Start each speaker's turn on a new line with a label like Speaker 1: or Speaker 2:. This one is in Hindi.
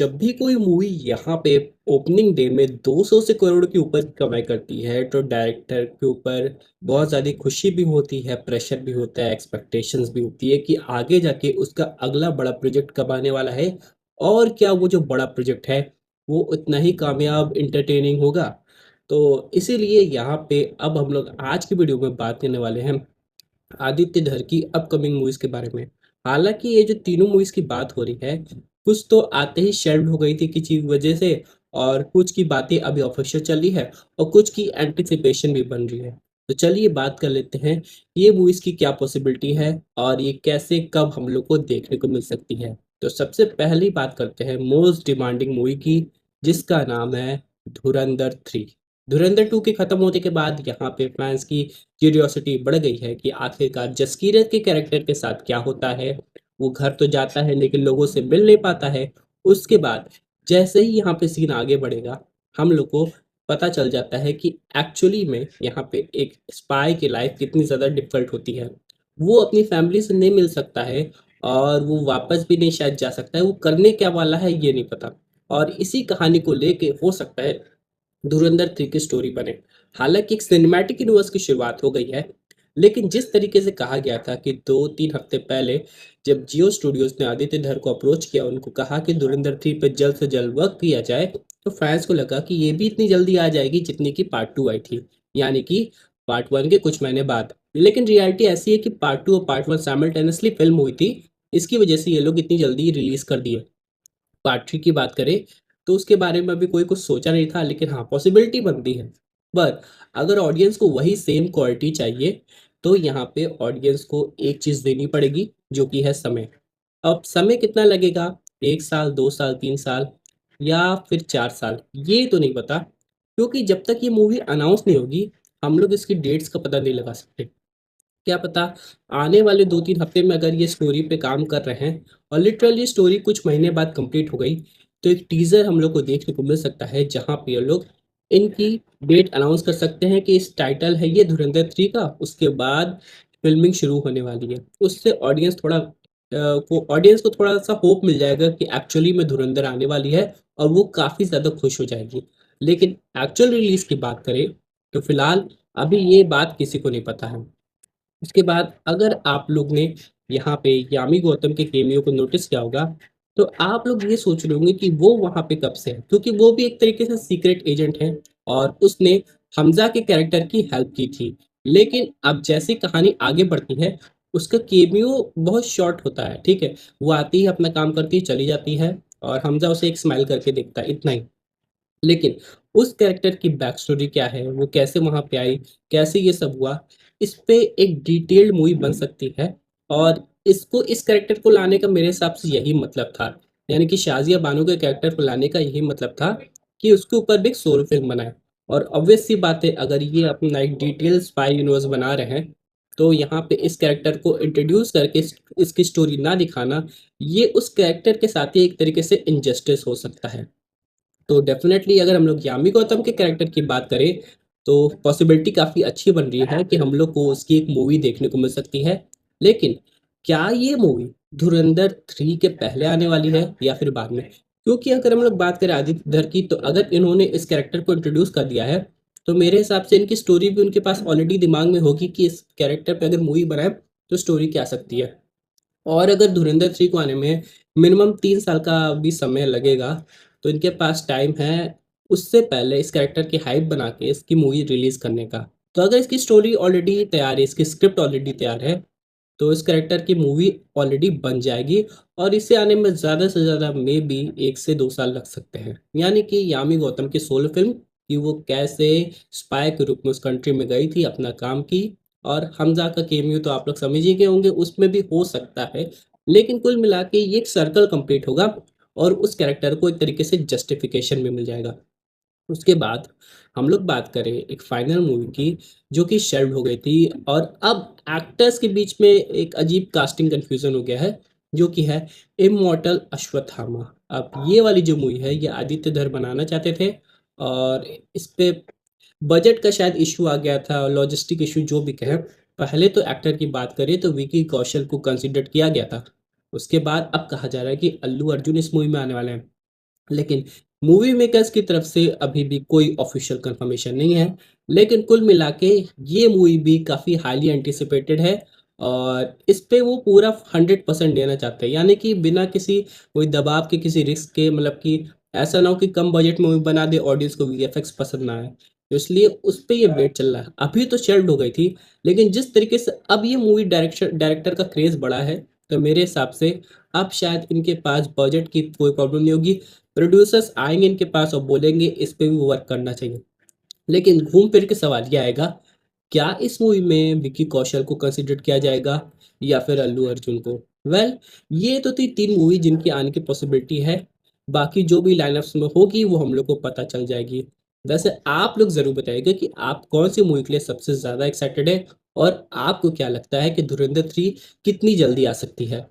Speaker 1: जब भी कोई मूवी यहाँ पे ओपनिंग डे में 200 से करोड़ के ऊपर कमाई करती है तो डायरेक्टर के ऊपर बहुत ज़्यादा खुशी भी होती है, प्रेशर भी होता है, एक्सपेक्टेशंस भी होती है कि आगे जाके उसका अगला बड़ा प्रोजेक्ट कब आने वाला है और क्या वो जो बड़ा प्रोजेक्ट है वो उतना ही कामयाब इंटरटेनिंग होगा। तो इसीलिए यहाँ पे अब हम लोग आज की वीडियो में बात करने वाले हैं आदित्य धर की अपकमिंग मूवीज के बारे में। हालांकि ये जो तीनों मूवीज की बात हो रही है, कुछ तो आते ही शेल्ड हो गई थी किसी वजह से, और कुछ की बातें अभी ऑफिशियल चल रही है और कुछ की एंटिसिपेशन भी बन रही है। तो चलिए बात कर लेते हैं ये मूवीज की क्या पॉसिबिलिटी है और ये कैसे कब हम लोग को देखने को मिल सकती है। तो सबसे पहली बात करते हैं मोस्ट डिमांडिंग मूवी की, जिसका नाम है धुरंधर 3। धुरंधर 2 के खत्म होने के बाद यहाँ पे फैंस की क्यूरियोसिटी बढ़ गई है कि आखिरकार जसकीरत के कैरेक्टर के साथ क्या होता है। वो घर तो जाता है लेकिन लोगों से मिल नहीं पाता है। उसके बाद जैसे ही यहाँ पे सीन आगे बढ़ेगा, हम लोग को पता चल जाता है कि एक्चुअली में यहाँ पे एक स्पाई की लाइफ कितनी ज़्यादा डिफिकल्ट होती है। वो अपनी फैमिली से नहीं मिल सकता है और वो वापस भी नहीं शायद जा सकता है, वो करने क्या वाला है ये नहीं पता। और इसी कहानी को लेके हो सकता है धुरंधर 3 की स्टोरी बने। हालांकि एक सिनेमैटिक यूनिवर्स की शुरुआत हो गई है, लेकिन जिस तरीके से कहा गया था कि 2-3 हफ्ते पहले जब जियो स्टूडियोज ने आदित्य धर को अप्रोच किया, उनको कहा कि धुरंधर 3 पे जल्द से जल्द वर्क किया जाए, तो फैंस को लगा कि ये भी इतनी जल्दी आ जाएगी जितनी कि पार्ट 2 आई थी, यानी कि पार्ट 1 के कुछ महीने बाद। लेकिन रियलिटी ऐसी है कि पार्ट 2 और पार्ट 1 साइमल्टेनियसली फिल्म हुई थी। इसकी वजह से ये लोग इतनी जल्दी रिलीज कर दिए। पार्ट 3 की बात करें तो उसके बारे में अभी कोई कुछ सोचा नहीं था, लेकिन हाँ पॉसिबिलिटी बनती है। पर अगर ऑडियंस को वही सेम क्वालिटी चाहिए तो यहाँ पे ऑडियंस को एक चीज़ देनी पड़ेगी, जो कि है समय। अब समय कितना लगेगा, 1 साल, 2 साल, 3 साल या फिर 4 साल, ये तो नहीं पता, क्योंकि जब तक ये मूवी अनाउंस नहीं होगी हम लोग इसकी डेट्स का पता नहीं लगा सकते। क्या पता आने वाले 2-3 हफ्ते में अगर ये स्टोरी पे काम कर रहे हैं और लिटरली स्टोरी कुछ महीने बाद कंप्लीट हो गई, तो एक टीजर हम लोग को देखने को मिल सकता है जहाँ पे ये लोग इनकी डेट अनाउंस कर सकते हैं कि इस टाइटल है ये धुरंधर 3 का, उसके बाद फिल्मिंग शुरू होने वाली है। उससे ऑडियंस को थोड़ा सा होप मिल जाएगा कि एक्चुअली में धुरंधर आने वाली है और वो काफ़ी ज़्यादा खुश हो जाएगी। लेकिन एक्चुअल रिलीज की बात करें तो फिलहाल अभी ये बात किसी को नहीं पता है। उसके बाद अगर आप लोग ने यहाँ पे यामी गौतम के केमियो को नोटिस किया होगा, तो आप लोग ये सोच रहे होंगे कि वो वहाँ पे कब से है, क्योंकि वो भी एक तरीके से सीक्रेट एजेंट है और उसने हमजा के कैरेक्टर की हेल्प की थी। लेकिन अब जैसी कहानी आगे बढ़ती है, उसका केमियो बहुत शॉर्ट होता है, ठीक है। वो आती है, अपना काम करती है, चली जाती है और हमजा उसे एक स्माइल करके देखता है, इतना ही। लेकिन उस कैरेक्टर की बैक स्टोरी क्या है, वो कैसे वहाँ पे आई, कैसे ये सब हुआ, इस पे एक डिटेल्ड मूवी बन सकती है। और इसको इस कैरेक्टर को लाने का मेरे हिसाब से यही मतलब था, यानी कि शाजिया बानो के कैरेक्टर को लाने का यही मतलब था कि उसके ऊपर भी एक सोलो फिल्म बनाए। और ऑब्वियस सी बात है, अगर ये अपना एक डिटेल स्पाई यूनिवर्स बना रहे हैं तो यहाँ पे इस कैरेक्टर को इंट्रोड्यूस करके इसकी स्टोरी ना दिखाना, ये उस कैरेक्टर के साथ ही एक तरीके से इनजस्टिस हो सकता है। तो डेफिनेटली अगर हम लोग यामी गौतम के कैरेक्टर की बात करें तो पॉसिबिलिटी काफ़ी अच्छी बन रही है कि हम लोग को उसकी एक मूवी देखने को मिल सकती है। लेकिन क्या ये मूवी धुरंधर 3 के पहले आने वाली है या फिर बाद में? क्योंकि अगर हम लोग बात करें आदित्य धर की, तो अगर इन्होंने इस कैरेक्टर को इंट्रोड्यूस कर दिया है तो मेरे हिसाब से इनकी स्टोरी भी उनके पास ऑलरेडी दिमाग में होगी कि इस कैरेक्टर पे अगर मूवी बनाए तो स्टोरी क्या आ सकती है। और अगर धुरंधर 3 को आने में मिनिमम 3 साल का भी समय लगेगा, तो इनके पास टाइम है उससे पहले इस कैरेक्टर की हाइप बना के इसकी मूवी रिलीज करने का। तो अगर इसकी स्टोरी ऑलरेडी तैयार है, इसकी स्क्रिप्ट ऑलरेडी तैयार है, तो इस कैरेक्टर की मूवी ऑलरेडी बन जाएगी और इसे आने में ज़्यादा से ज़्यादा मे बी 1 से 2 साल लग सकते हैं। यानी कि यामी गौतम की सोलो फिल्म कि वो कैसे स्पाई के रूप में उस कंट्री में गई थी, अपना काम की। और हमजा का केमियो तो आप लोग समझ ही गए होंगे, उसमें भी हो सकता है। लेकिन कुल मिला के ये एक सर्कल कंप्लीट होगा और उस कैरेक्टर को एक तरीके से जस्टिफिकेशन भी मिल जाएगा। उसके बाद हम लोग बात करें एक फाइनल मूवी की, जो कि शेल्व्ड हो गई थी और अब एक्टर्स के बीच में एक अजीब कास्टिंग कंफ्यूजन हो गया है, जो कि है इमॉर्टल अश्वत्थामा। अब ये वाली जो मूवी है ये आदित्य धर बनाना चाहते थे और इस पे बजट का शायद इशू आ गया था, लॉजिस्टिक इशू जो भी कहें। पहले तो एक्टर की बात करें तो विकी कौशल को कंसिडर किया गया था। उसके बाद अब कहा जा रहा है कि अल्लू अर्जुन इस मूवी में आने वाले हैं। लेकिन मूवी मेकर्स की तरफ से अभी भी कोई ऑफिशियल कंफर्मेशन नहीं है। लेकिन कुल मिला के ये मूवी भी काफ़ी हाईली एंटिसिपेटेड है और इस पे वो पूरा 100% देना चाहते हैं। यानी कि बिना किसी कोई दबाव के, किसी रिस्क के, मतलब कि ऐसा ना हो कि कम बजट मूवी बना दे, ऑडियंस को वीएफएक्स पसंद ना आए। तो इसलिए उस पे ये वेट चल रहा है। अभी तो शेल्ड हो गई थी, लेकिन जिस तरीके से अब ये मूवी डायरेक्टर का क्रेज़ बढ़ा है, तो मेरे हिसाब से अब शायद इनके पास बजट की कोई प्रॉब्लम नहीं होगी। प्रोड्यूसर्स आएँगे इनके पास और बोलेंगे इस पे भी वर्क करना चाहिए। लेकिन घूम फिर के सवाल ये आएगा, क्या इस मूवी में विकी कौशल को कंसीडर किया जाएगा या फिर अल्लू अर्जुन को? वेल, ये तो थी 3 मूवी जिनकी आने की पॉसिबिलिटी है। बाकी जो भी लाइनअप्स में होगी वो हम लोग को पता चल जाएगी। वैसे आप लोग ज़रूर बताइएगा कि आप कौन-सी मूवी के लिए सबसे ज़्यादा एक्साइटेड हैं और आपको क्या लगता है कि धुरंधर 3 कितनी जल्दी आ सकती है?